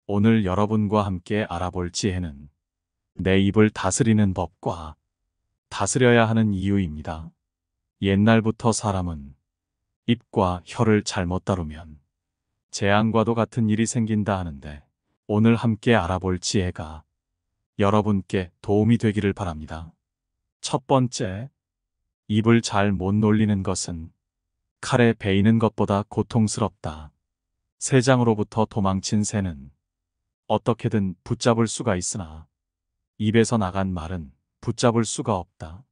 오늘 여러분과 함께 알아볼 지혜는 내 입을 다스리는 법과 다스려야 하는 이유입니다. 옛날부터 사람은 입과 혀를 잘못 다루면 재앙과도 같은 일이 생긴다 하는데 오늘 함께 알아볼 지혜가 여러분께 도움이 되기를 바랍니다. 첫 번째, 입을 잘 못 놀리는 것은 칼에 베이는 것보다 고통스럽다. 새장으로부터 도망친 새는 어떻게든 붙잡을 수가 있으나 입에서 나간 말은 붙잡을 수가 없다.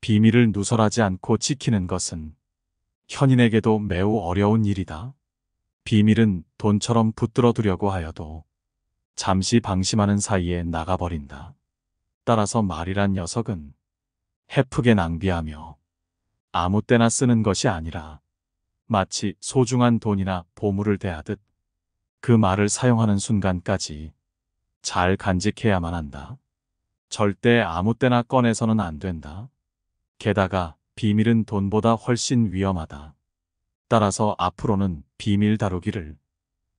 비밀을 누설하지 않고 지키는 것은 현인에게도 매우 어려운 일이다. 비밀은 돈처럼 붙들어 두려고 하여도 잠시 방심하는 사이에 나가버린다. 따라서 말이란 녀석은 헤프게 낭비하며 아무 때나 쓰는 것이 아니라 마치 소중한 돈이나 보물을 대하듯 그 말을 사용하는 순간까지 잘 간직해야만 한다. 절대 아무 때나 꺼내서는 안 된다. 게다가 비밀은 돈보다 훨씬 위험하다. 따라서 앞으로는 비밀 다루기를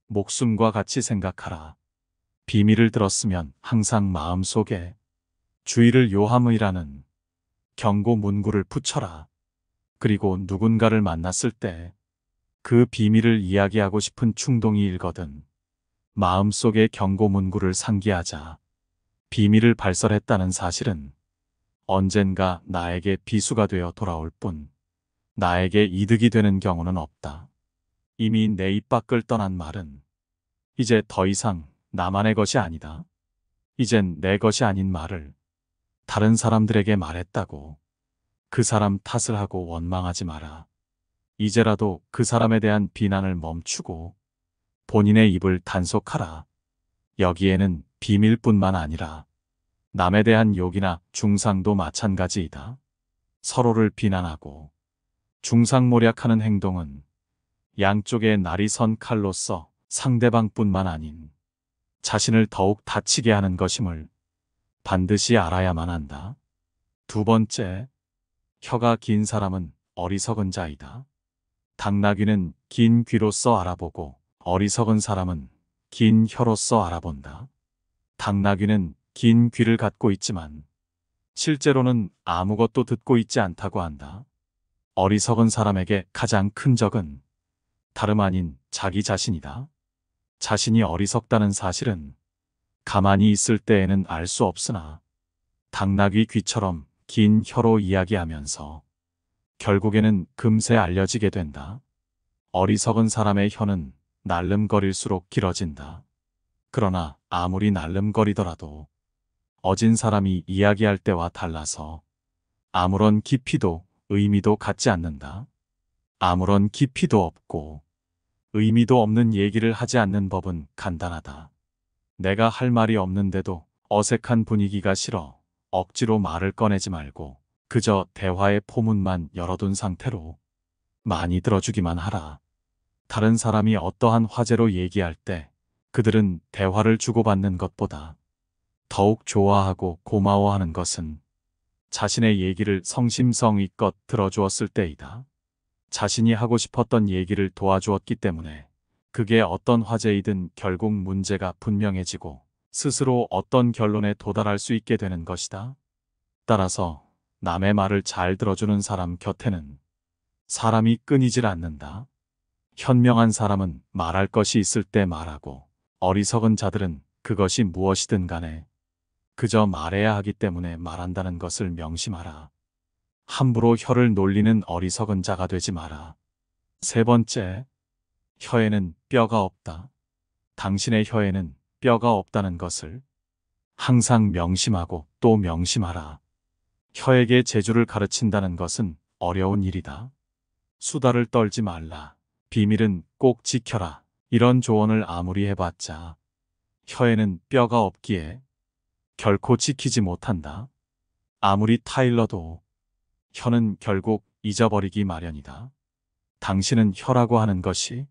목숨과 같이 생각하라. 비밀을 들었으면 항상 마음속에 주의를 요함이라는 경고 문구를 붙여라. 그리고 누군가를 만났을 때 그 비밀을 이야기하고 싶은 충동이 일거든 마음속에 경고 문구를 상기하자. 비밀을 발설했다는 사실은 언젠가 나에게 비수가 되어 돌아올 뿐 나에게 이득이 되는 경우는 없다. 이미 내 입 밖을 떠난 말은 이제 더 이상 나만의 것이 아니다. 이젠 내 것이 아닌 말을 다른 사람들에게 말했다고 그 사람 탓을 하고 원망하지 마라. 이제라도 그 사람에 대한 비난을 멈추고 본인의 입을 단속하라. 여기에는 비밀뿐만 아니라 남에 대한 욕이나 중상도 마찬가지이다. 서로를 비난하고 중상모략하는 행동은 양쪽의 날이 선 칼로서 상대방뿐만 아닌 자신을 더욱 다치게 하는 것임을 반드시 알아야만 한다. 두 번째, 혀가 긴 사람은 어리석은 자이다. 당나귀는 긴 귀로써 알아보고 어리석은 사람은 긴 혀로써 알아본다. 당나귀는 긴 귀를 갖고 있지만 실제로는 아무것도 듣고 있지 않다고 한다. 어리석은 사람에게 가장 큰 적은 다름 아닌 자기 자신이다. 자신이 어리석다는 사실은 가만히 있을 때에는 알 수 없으나 당나귀 귀처럼 긴 혀로 이야기하면서 결국에는 금세 알려지게 된다. 어리석은 사람의 혀는 날름거릴수록 길어진다. 그러나 아무리 날름거리더라도 어진 사람이 이야기할 때와 달라서 아무런 깊이도 의미도 갖지 않는다. 아무런 깊이도 없고 의미도 없는 얘기를 하지 않는 법은 간단하다. 내가 할 말이 없는데도 어색한 분위기가 싫어 억지로 말을 꺼내지 말고 그저 대화의 포문만 열어둔 상태로 많이 들어주기만 하라. 다른 사람이 어떠한 화제로 얘기할 때 그들은 대화를 주고받는 것보다 더욱 좋아하고 고마워하는 것은 자신의 얘기를 성심성의껏 들어주었을 때이다. 자신이 하고 싶었던 얘기를 도와주었기 때문에 그게 어떤 화제이든 결국 문제가 분명해지고 스스로 어떤 결론에 도달할 수 있게 되는 것이다. 따라서 남의 말을 잘 들어주는 사람 곁에는 사람이 끊이질 않는다. 현명한 사람은 말할 것이 있을 때 말하고 어리석은 자들은 그것이 무엇이든 간에 그저 말해야 하기 때문에 말한다는 것을 명심하라. 함부로 혀를 놀리는 어리석은 자가 되지 마라. 세 번째, 혀에는 뼈가 없다. 당신의 혀에는 뼈가 없다는 것을 항상 명심하고 또 명심하라. 혀에게 재주를 가르친다는 것은 어려운 일이다. 수다를 떨지 말라. 비밀은 꼭 지켜라. 이런 조언을 아무리 해봤자 혀에는 뼈가 없기에 결코 지키지 못한다. 아무리 타일러도 혀는 결국 잊어버리기 마련이다. 당신은 혀라고 하는 것이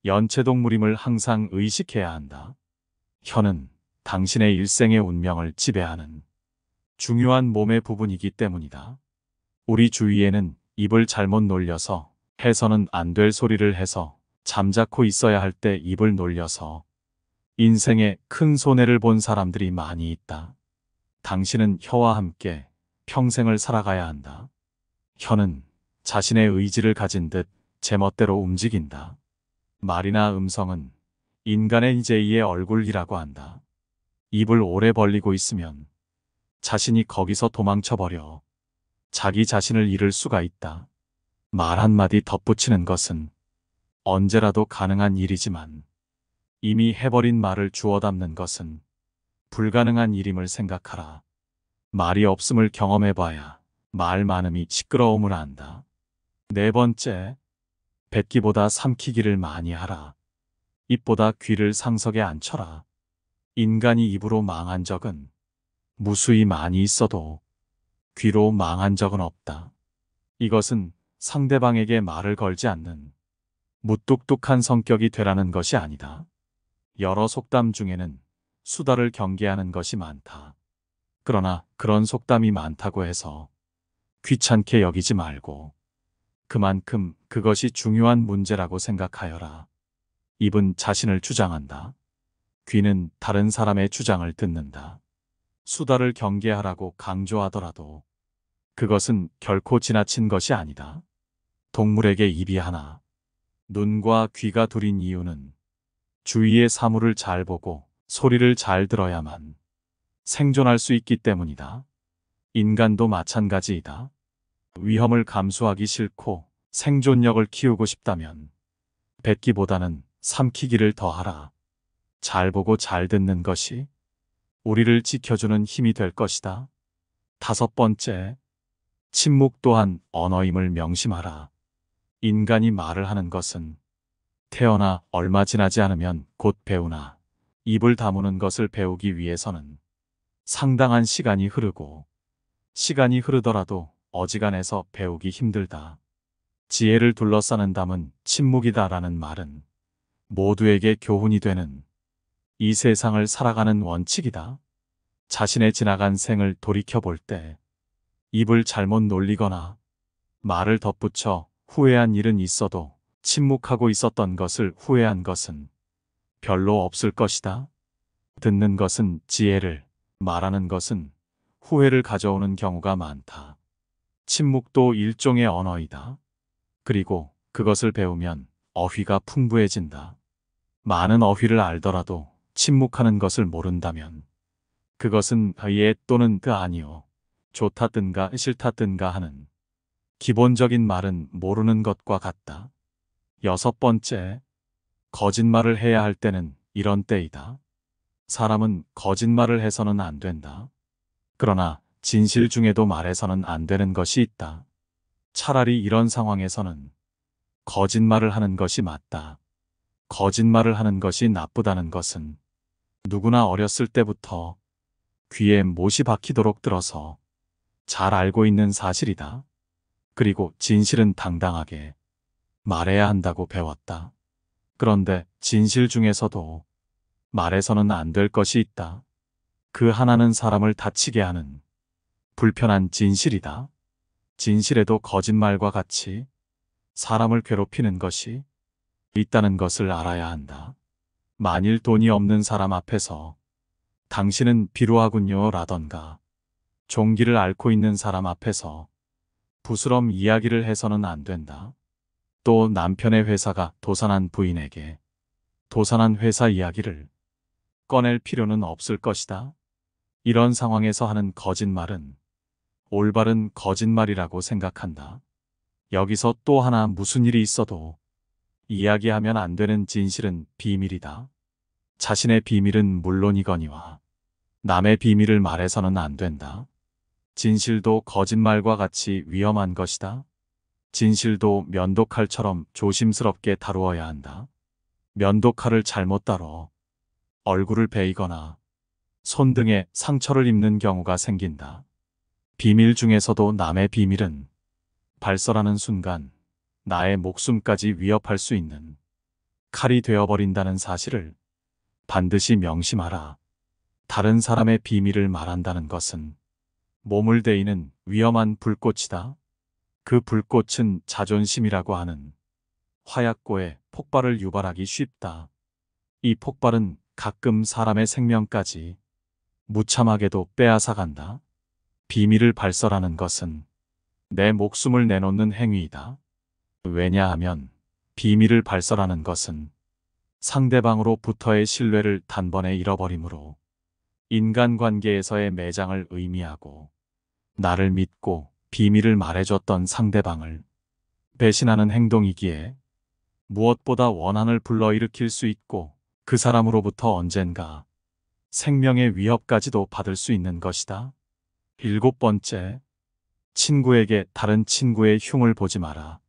연체동물임을 항상 의식해야 한다. 혀는 당신의 일생의 운명을 지배하는 중요한 몸의 부분이기 때문이다. 우리 주위에는 입을 잘못 놀려서 해서는 안 될 소리를 해서 잠자코 있어야 할 때 입을 놀려서 인생에 큰 손해를 본 사람들이 많이 있다. 당신은 혀와 함께 평생을 살아가야 한다. 혀는 자신의 의지를 가진 듯 제멋대로 움직인다. 말이나 음성은 인간의 제2의 얼굴이라고 한다. 입을 오래 벌리고 있으면 자신이 거기서 도망쳐버려 자기 자신을 잃을 수가 있다. 말 한마디 덧붙이는 것은 언제라도 가능한 일이지만 이미 해버린 말을 주워 담는 것은 불가능한 일임을 생각하라. 말이 없음을 경험해봐야 말 많음이 시끄러움을 안다. 네 번째, 뱉기보다 삼키기를 많이 하라. 입보다 귀를 상석에 앉혀라. 인간이 입으로 망한 적은 무수히 많이 있어도 귀로 망한 적은 없다. 이것은 상대방에게 말을 걸지 않는 무뚝뚝한 성격이 되라는 것이 아니다. 여러 속담 중에는 수다를 경계하는 것이 많다. 그러나 그런 속담이 많다고 해서 귀찮게 여기지 말고 그만큼 그것이 중요한 문제라고 생각하여라. 입은 자신을 주장한다. 귀는 다른 사람의 주장을 듣는다. 수다를 경계하라고 강조하더라도 그것은 결코 지나친 것이 아니다. 동물에게 입이 하나, 눈과 귀가 둘인 이유는 주위의 사물을 잘 보고 소리를 잘 들어야만 생존할 수 있기 때문이다. 인간도 마찬가지이다. 위험을 감수하기 싫고 생존력을 키우고 싶다면 뱉기보다는 삼키기를 더하라. 잘 보고 잘 듣는 것이 우리를 지켜주는 힘이 될 것이다. 다섯 번째, 침묵 또한 언어임을 명심하라. 인간이 말을 하는 것은 태어나 얼마 지나지 않으면 곧 배우나 입을 다무는 것을 배우기 위해서는 상당한 시간이 흐르고 시간이 흐르더라도 어지간해서 배우기 힘들다. 지혜를 둘러싸는 담은 침묵이다라는 말은 모두에게 교훈이 되는 이 세상을 살아가는 원칙이다. 자신의 지나간 생을 돌이켜볼 때 입을 잘못 놀리거나 말을 덧붙여 후회한 일은 있어도 침묵하고 있었던 것을 후회한 것은 별로 없을 것이다. 듣는 것은 지혜를, 말하는 것은 후회를 가져오는 경우가 많다. 침묵도 일종의 언어이다. 그리고 그것을 배우면 어휘가 풍부해진다. 많은 어휘를 알더라도 침묵하는 것을 모른다면 그것은 예 또는 아니요, 좋다든가 싫다든가 하는 기본적인 말은 모르는 것과 같다. 여섯 번째, 거짓말을 해야 할 때는 이런 때이다. 사람은 거짓말을 해서는 안 된다. 그러나 진실 중에도 말해서는 안 되는 것이 있다. 차라리 이런 상황에서는 거짓말을 하는 것이 맞다. 거짓말을 하는 것이 나쁘다는 것은 누구나 어렸을 때부터 귀에 못이 박히도록 들어서 잘 알고 있는 사실이다. 그리고 진실은 당당하게 말해야 한다고 배웠다. 그런데 진실 중에서도 말해서는 안 될 것이 있다. 그 하나는 사람을 다치게 하는 불편한 진실이다. 진실에도 거짓말과 같이 사람을 괴롭히는 것이 있다는 것을 알아야 한다. 만일 돈이 없는 사람 앞에서 당신은 비루하군요 라던가 종기를 앓고 있는 사람 앞에서 부스럼 이야기를 해서는 안 된다. 또 남편의 회사가 도산한 부인에게 도산한 회사 이야기를 꺼낼 필요는 없을 것이다. 이런 상황에서 하는 거짓말은 올바른 거짓말이라고 생각한다. 여기서 또 하나 무슨 일이 있어도 이야기하면 안 되는 진실은 비밀이다. 자신의 비밀은 물론이거니와 남의 비밀을 말해서는 안 된다. 진실도 거짓말과 같이 위험한 것이다. 진실도 면도칼처럼 조심스럽게 다루어야 한다. 면도칼을 잘못 다뤄 얼굴을 베이거나 손등에 상처를 입는 경우가 생긴다. 비밀 중에서도 남의 비밀은 발설하는 순간 나의 목숨까지 위협할 수 있는 칼이 되어버린다는 사실을 반드시 명심하라. 다른 사람의 비밀을 말한다는 것은 몸을 데이는 위험한 불꽃이다. 그 불꽃은 자존심이라고 하는 화약고에 폭발을 유발하기 쉽다. 이 폭발은 가끔 사람의 생명까지 무참하게도 빼앗아간다. 비밀을 발설하는 것은 내 목숨을 내놓는 행위이다. 왜냐하면 비밀을 발설하는 것은 상대방으로부터의 신뢰를 단번에 잃어버리므로 인간관계에서의 매장을 의미하고, 나를 믿고 비밀을 말해줬던 상대방을 배신하는 행동이기에 무엇보다 원한을 불러일으킬 수 있고 그 사람으로부터 언젠가 생명의 위협까지도 받을 수 있는 것이다. 7번째, 친구에게 다른 친구의 흉을 보지 마라.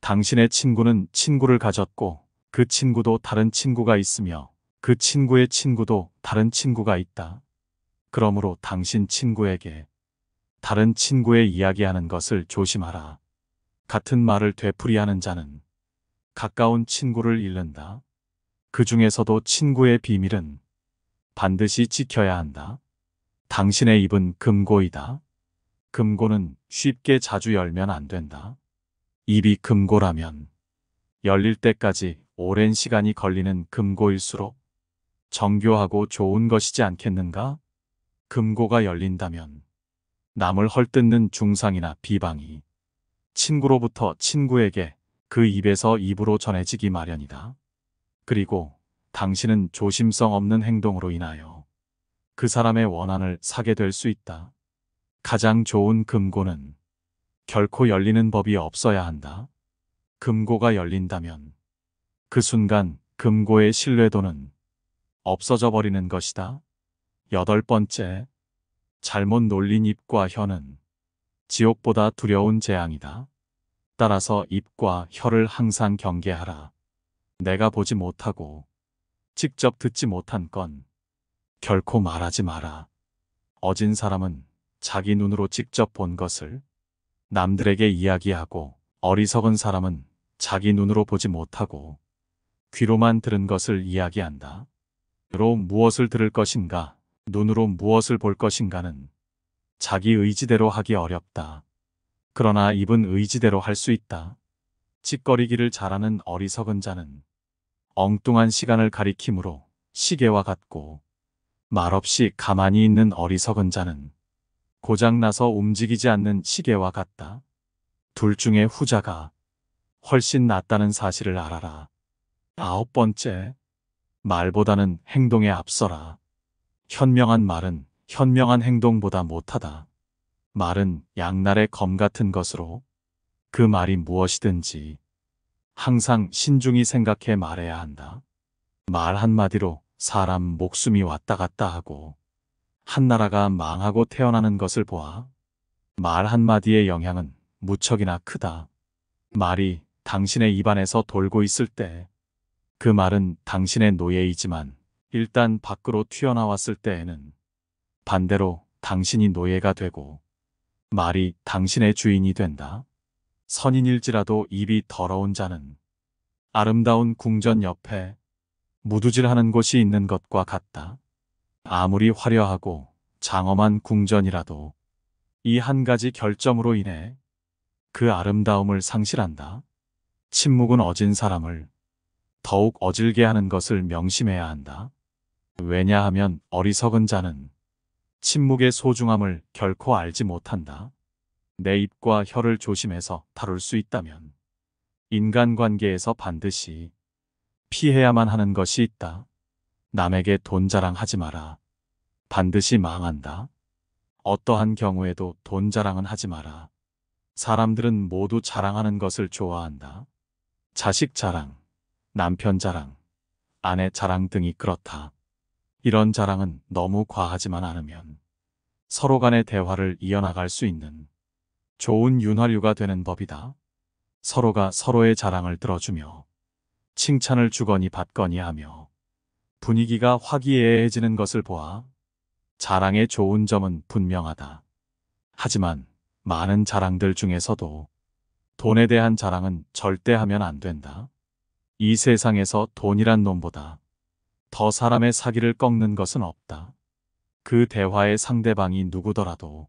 당신의 친구는 친구를 가졌고 그 친구도 다른 친구가 있으며 그 친구의 친구도 다른 친구가 있다. 그러므로 당신 친구에게 다른 친구의 이야기하는 것을 조심하라. 같은 말을 되풀이하는 자는 가까운 친구를 잃는다. 그 중에서도 친구의 비밀은 반드시 지켜야 한다. 당신의 입은 금고이다. 금고는 쉽게 자주 열면 안 된다. 입이 금고라면 열릴 때까지 오랜 시간이 걸리는 금고일수록 정교하고 좋은 것이지 않겠는가? 금고가 열린다면 남을 헐뜯는 중상이나 비방이 친구로부터 친구에게 그 입에서 입으로 전해지기 마련이다. 그리고 당신은 조심성 없는 행동으로 인하여 그 사람의 원한을 사게 될 수 있다. 가장 좋은 금고는 결코 열리는 법이 없어야 한다. 금고가 열린다면 그 순간 금고의 신뢰도는 없어져 버리는 것이다. 8번째, 잘못 놀린 입과 혀는 지옥보다 두려운 재앙이다. 따라서 입과 혀를 항상 경계하라. 내가 보지 못하고 직접 듣지 못한 건 결코 말하지 마라. 어진 사람은 자기 눈으로 직접 본 것을 남들에게 이야기하고, 어리석은 사람은 자기 눈으로 보지 못하고 귀로만 들은 것을 이야기한다. 귀로 무엇을 들을 것인가, 눈으로 무엇을 볼 것인가는 자기 의지대로 하기 어렵다. 그러나 입은 의지대로 할 수 있다. 찌꺼리기를 잘하는 어리석은 자는 엉뚱한 시간을 가리킴으로 시계와 같고, 말없이 가만히 있는 어리석은 자는 고장나서 움직이지 않는 시계와 같다. 둘 중에 후자가 훨씬 낫다는 사실을 알아라. 9번째, 말보다는 행동에 앞서라. 현명한 말은 현명한 행동보다 못하다. 말은 양날의 검 같은 것으로 그 말이 무엇이든지 항상 신중히 생각해 말해야 한다. 말 한마디로 사람 목숨이 왔다 갔다 하고 한 나라가 망하고 태어나는 것을 보아. 말 한마디의 영향은 무척이나 크다. 말이 당신의 입안에서 돌고 있을 때 그 말은 당신의 노예이지만 일단 밖으로 튀어나왔을 때에는 반대로 당신이 노예가 되고 말이 당신의 주인이 된다. 선인일지라도 입이 더러운 자는 아름다운 궁전 옆에 무두질하는 곳이 있는 것과 같다. 아무리 화려하고 장엄한 궁전이라도 이 한 가지 결점으로 인해 그 아름다움을 상실한다. 침묵은 어진 사람을 더욱 어질게 하는 것을 명심해야 한다. 왜냐하면 어리석은 자는 침묵의 소중함을 결코 알지 못한다. 내 입과 혀를 조심해서 다룰 수 있다면 인간관계에서 반드시 피해야만 하는 것이 있다. 남에게 돈 자랑하지 마라. 반드시 망한다. 어떠한 경우에도 돈 자랑은 하지 마라. 사람들은 모두 자랑하는 것을 좋아한다. 자식 자랑, 남편 자랑, 아내 자랑 등이 그렇다. 이런 자랑은 너무 과하지만 않으면 서로 간의 대화를 이어나갈 수 있는 좋은 윤활유가 되는 법이다. 서로가 서로의 자랑을 들어주며 칭찬을 주거니 받거니 하며 분위기가 화기애애해지는 것을 보아 자랑의 좋은 점은 분명하다. 하지만 많은 자랑들 중에서도 돈에 대한 자랑은 절대 하면 안 된다. 이 세상에서 돈이란 놈보다 더 사람의 사기를 꺾는 것은 없다. 그 대화의 상대방이 누구더라도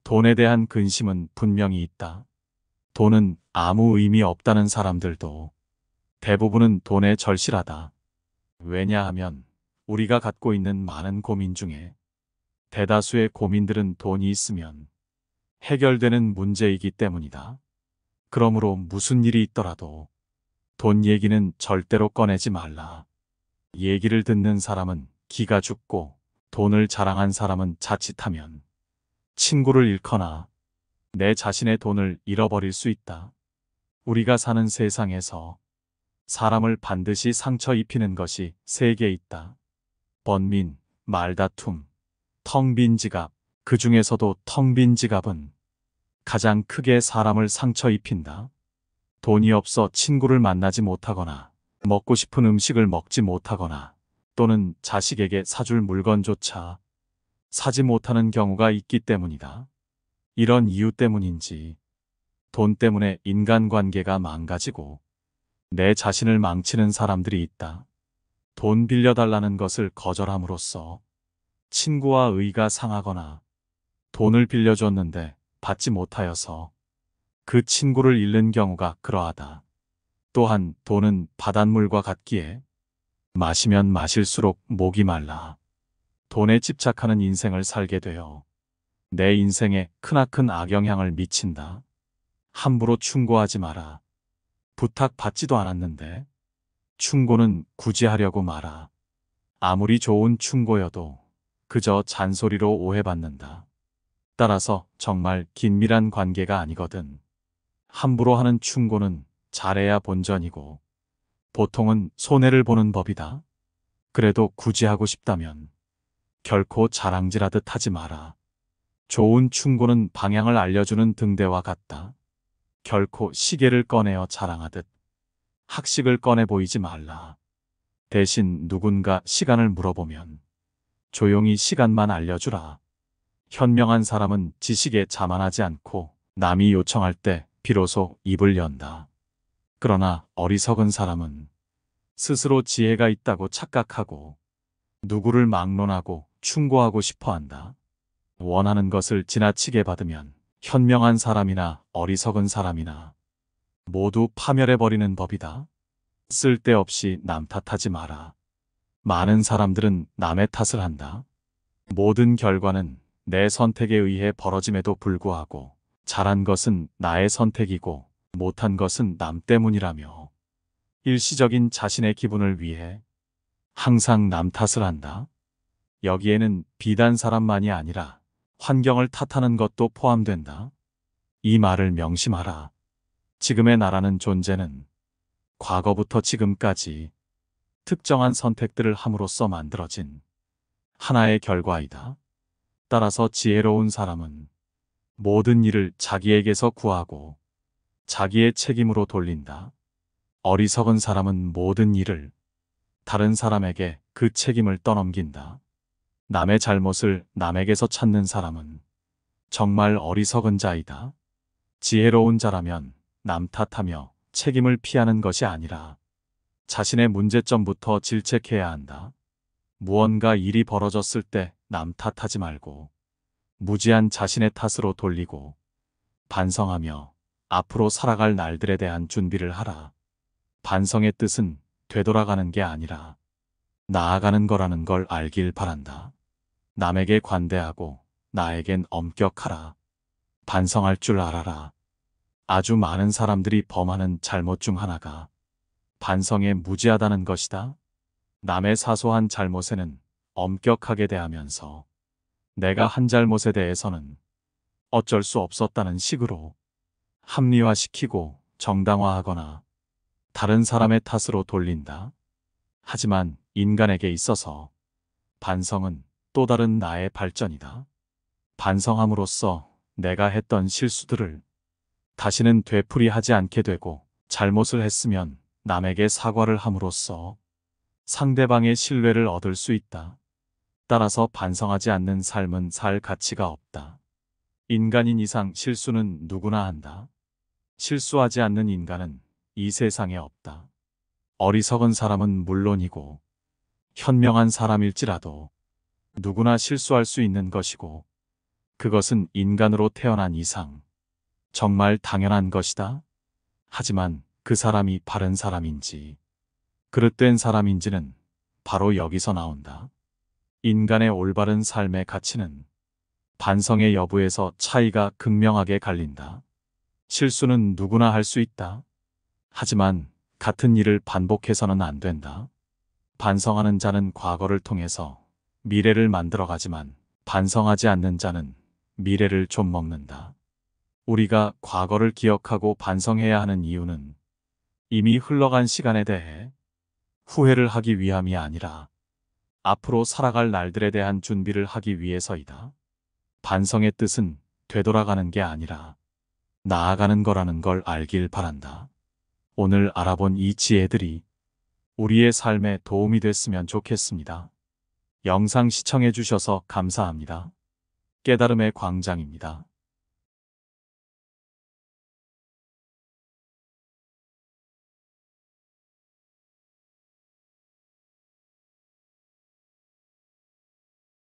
돈에 대한 근심은 분명히 있다. 돈은 아무 의미 없다는 사람들도 대부분은 돈에 절실하다. 왜냐하면 우리가 갖고 있는 많은 고민 중에 대다수의 고민들은 돈이 있으면 해결되는 문제이기 때문이다. 그러므로 무슨 일이 있더라도 돈 얘기는 절대로 꺼내지 말라. 얘기를 듣는 사람은 기가 죽고 돈을 자랑한 사람은 자칫하면 친구를 잃거나 내 자신의 돈을 잃어버릴 수 있다. 우리가 사는 세상에서 사람을 반드시 상처 입히는 것이 세 개 있다. 번민, 말다툼, 텅 빈 지갑. 그 중에서도 텅 빈 지갑은 가장 크게 사람을 상처 입힌다. 돈이 없어 친구를 만나지 못하거나 먹고 싶은 음식을 먹지 못하거나 또는 자식에게 사줄 물건조차 사지 못하는 경우가 있기 때문이다. 이런 이유 때문인지 돈 때문에 인간관계가 망가지고 내 자신을 망치는 사람들이 있다. 돈 빌려달라는 것을 거절함으로써 친구와 의가 상하거나 돈을 빌려줬는데 받지 못하여서 그 친구를 잃는 경우가 그러하다. 또한 돈은 바닷물과 같기에 마시면 마실수록 목이 말라 돈에 집착하는 인생을 살게 되어 내 인생에 크나큰 악영향을 미친다. 함부로 충고하지 마라. 부탁받지도 않았는데 충고는 굳이 하려고 마라. 아무리 좋은 충고여도 그저 잔소리로 오해받는다. 따라서 정말 긴밀한 관계가 아니거든 함부로 하는 충고는 잘해야 본전이고 보통은 손해를 보는 법이다. 그래도 굳이 하고 싶다면 결코 자랑질하듯 하지 마라. 좋은 충고는 방향을 알려주는 등대와 같다. 결코 시계를 꺼내어 자랑하듯 학식을 꺼내 보이지 말라. 대신 누군가 시간을 물어보면 조용히 시간만 알려주라. 현명한 사람은 지식에 자만하지 않고 남이 요청할 때 비로소 입을 연다. 그러나 어리석은 사람은 스스로 지혜가 있다고 착각하고 누구를 막론하고 충고하고 싶어 한다. 원하는 것을 지나치게 받으면 현명한 사람이나 어리석은 사람이나 모두 파멸해버리는 법이다. 쓸데없이 남 탓하지 마라. 많은 사람들은 남의 탓을 한다. 모든 결과는 내 선택에 의해 벌어짐에도 불구하고 잘한 것은 나의 선택이고 못한 것은 남 때문이라며 일시적인 자신의 기분을 위해 항상 남 탓을 한다. 여기에는 비단 사람만이 아니라 환경을 탓하는 것도 포함된다. 이 말을 명심하라. 지금의 나라는 존재는 과거부터 지금까지 특정한 선택들을 함으로써 만들어진 하나의 결과이다. 따라서 지혜로운 사람은 모든 일을 자기에게서 구하고 자기의 책임으로 돌린다. 어리석은 사람은 모든 일을 다른 사람에게 그 책임을 떠넘긴다. 남의 잘못을 남에게서 찾는 사람은 정말 어리석은 자이다. 지혜로운 자라면 남 탓하며 책임을 피하는 것이 아니라 자신의 문제점부터 질책해야 한다. 무언가 일이 벌어졌을 때 남 탓하지 말고 무지한 자신의 탓으로 돌리고 반성하며 앞으로 살아갈 날들에 대한 준비를 하라. 반성의 뜻은 되돌아가는 게 아니라 나아가는 거라는 걸 알길 바란다. 남에게 관대하고 나에겐 엄격하라. 반성할 줄 알아라. 아주 많은 사람들이 범하는 잘못 중 하나가 반성에 무지하다는 것이다. 남의 사소한 잘못에는 엄격하게 대하면서 내가 한 잘못에 대해서는 어쩔 수 없었다는 식으로 합리화시키고 정당화하거나 다른 사람의 탓으로 돌린다. 하지만 인간에게 있어서 반성은 또 다른 나의 발전이다. 반성함으로써 내가 했던 실수들을 다시는 되풀이하지 않게 되고 잘못을 했으면 남에게 사과를 함으로써 상대방의 신뢰를 얻을 수 있다. 따라서 반성하지 않는 삶은 살 가치가 없다. 인간인 이상 실수는 누구나 한다. 실수하지 않는 인간은 이 세상에 없다. 어리석은 사람은 물론이고 현명한 사람일지라도 누구나 실수할 수 있는 것이고 그것은 인간으로 태어난 이상 정말 당연한 것이다. 하지만 그 사람이 바른 사람인지 그릇된 사람인지는 바로 여기서 나온다. 인간의 올바른 삶의 가치는 반성의 여부에서 차이가 극명하게 갈린다. 실수는 누구나 할 수 있다. 하지만 같은 일을 반복해서는 안 된다. 반성하는 자는 과거를 통해서 미래를 만들어가지만 반성하지 않는 자는 미래를 좀 먹는다. 우리가 과거를 기억하고 반성해야 하는 이유는 이미 흘러간 시간에 대해 후회를 하기 위함이 아니라 앞으로 살아갈 날들에 대한 준비를 하기 위해서이다. 반성의 뜻은 되돌아가는 게 아니라 나아가는 거라는 걸 알길 바란다. 오늘 알아본 이 지혜들이 우리의 삶에 도움이 됐으면 좋겠습니다. 영상 시청해 주셔서 감사합니다. 깨달음의 광장입니다.